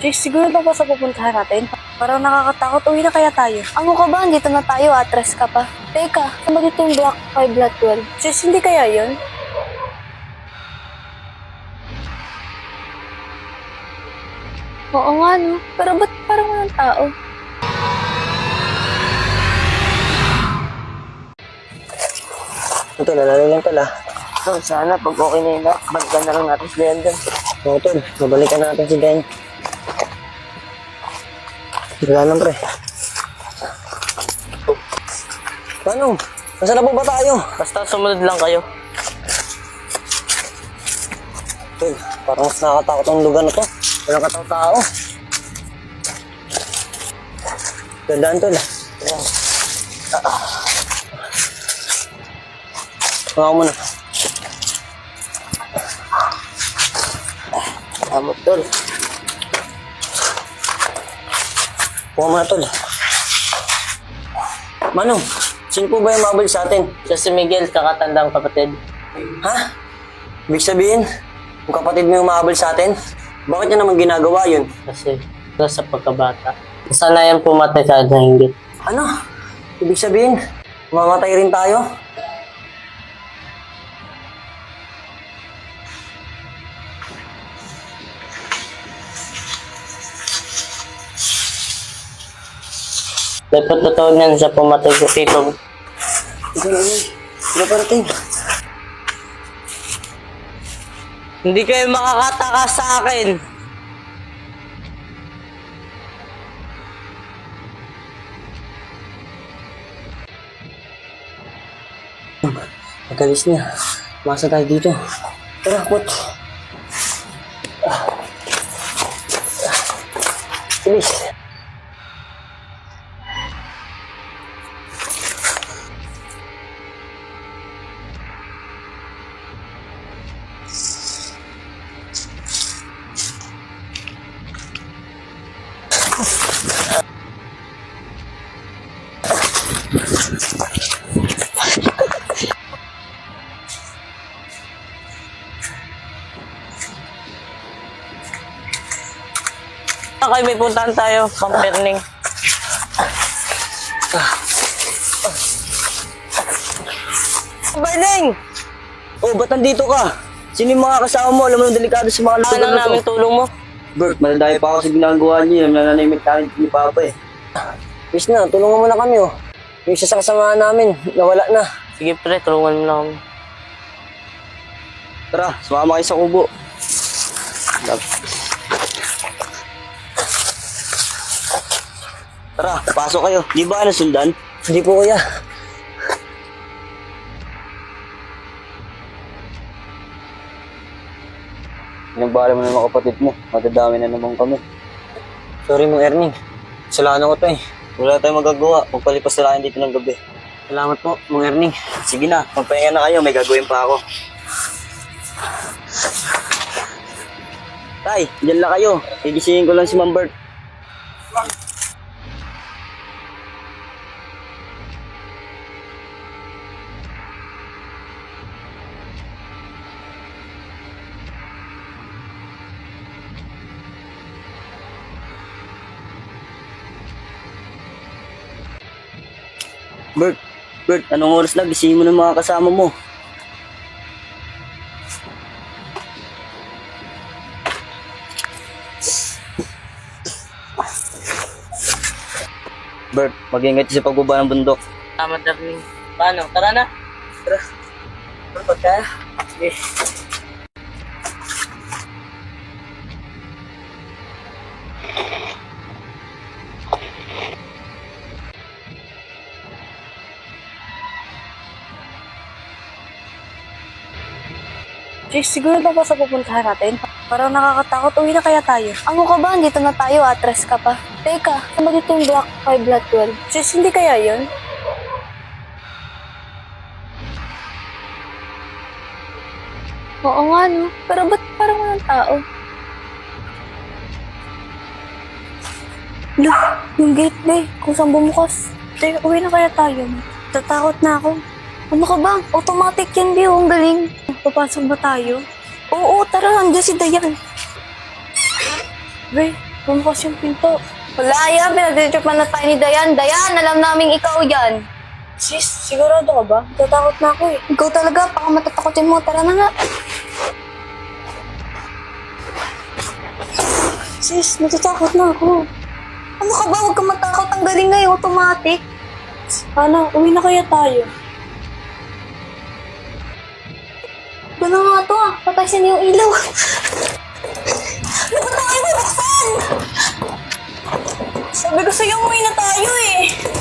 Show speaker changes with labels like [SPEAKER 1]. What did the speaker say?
[SPEAKER 1] Jake, siguro na ba sa pupuntahan natin? Parang nakakatakot. Uwi na kaya tayo? Ano ka ba? Dito na tayo. Atras ka pa. Teka, ano ba dito yung Block 5 Lot 12? Jake, hindi kaya yun? Oo nga, no? Pero ba't parang walang tao?
[SPEAKER 2] Tol, alala lang tol ah.
[SPEAKER 3] Tol, sana pag okay na yun lahat, balikan na lang natin si Leandro.
[SPEAKER 2] Oo tol, babalikan natin si Den. Wala lang pre. Paano? Nasaan na po ba tayo?
[SPEAKER 3] Basta sumunod lang kayo.
[SPEAKER 2] Tol, parang mas nakakatakot ang lugar na to. Walang katao-tao. Gandaan tol. Mga muna.
[SPEAKER 3] Amot, Tol.
[SPEAKER 2] Puha muna tol. Manong, sino po ba yung mabalik sa atin?
[SPEAKER 3] Siya si Miguel, kakatandang kapatid.
[SPEAKER 2] Ha? Ibig sabihin, yung kapatid mo yung mahabol sa atin? Bakit niya naman ginagawa yun?
[SPEAKER 3] Kasi nasa pagkabata. Nasanayan pumatay kahit nahinggit.
[SPEAKER 2] Ano? Ibig sabihin, mamatay rin tayo?
[SPEAKER 3] Dapat totoo niyan siya pumatay ko tito.
[SPEAKER 2] Ikaw na yun. Ano parating?
[SPEAKER 3] Hindi kayo makakataka sa akin.
[SPEAKER 2] Magalis niya. Masa tayo dito. Tara, what? Bilis.
[SPEAKER 3] Okay, may puntahan tayo. Pamperning. Berning!
[SPEAKER 2] Oh, ba't nandito ka? Sino yung mga kasama mo? Alam mo yung delikado sa mga lugar
[SPEAKER 3] Ano
[SPEAKER 2] na to.
[SPEAKER 3] namin tulong mo?
[SPEAKER 2] Bert, maladayo pa ako sa ginagawa niyo. Nananimik tayo ni Papa eh. Miss na, tulungan mo na kami oh. Yung isa sa kasamahan namin, nawala na.
[SPEAKER 3] Sige pre, tulungan mo lang kami.
[SPEAKER 2] Tara, sumama kayo sa kubo. Tara, pasok kayo. Di ba nasundan? Hindi po kuya. Pinagbala mo na mga kapatid mo. Matadami na naman kami. Sorry mong Erning. Kasalanan ko to eh. Wala tayong magagawa. Magpalipas na lang dito ng gabi. Salamat po, mong Erning. Sige na, magpahinga na kayo. May gagawin pa ako. Tay, dyan lang kayo. Gigisingin ko lang si Ma'am Bert. Bert, anong oras na? Gisingin mo ng mga kasama mo. Bert, mag-ingat sa pagbaba ng bundok.
[SPEAKER 3] Salamat, Berning. Paano? Tara na.
[SPEAKER 2] Tara. Bert, kaya?
[SPEAKER 3] Sige.
[SPEAKER 1] Jake, siguro na ba sa pupuntahan natin? Parang nakakatakot. Uwi na kaya tayo? Ano ka ba? Dito na tayo. Atras ka pa. Teka, ano ba dito yung Block 5 Lot 12? Jake, hindi kaya yun? Oo nga, no? Pero ba't parang walang tao? Look, yung gate na eh. Kung saan bumukas. Teka, uwi na kaya tayo? Tatakot na ako. Ano ka ba? Automatic yan, Bio. Ang galing. Papasok ba tayo? Oo, tara. Andiyan si Dayan. Be, Bumukas yung pinto. Wala yan, pinagditripan na tayo ni Dayan. Dayan, alam naming ikaw yan. Sis, sigurado ka ba? Natatakot na ako eh. Ikaw talaga, baka matatakotin mo. Tara na nga. Sis, natatakot na ako. Ano ka ba? Huwag kang matakot. Ang galing na yung automatic. Ana, uwi na kaya tayo. Ano nga to ah? Patayin yung ilaw. Ano ba tayo bubuksan? Sabi ko sa'yo, uwi na tayo eh.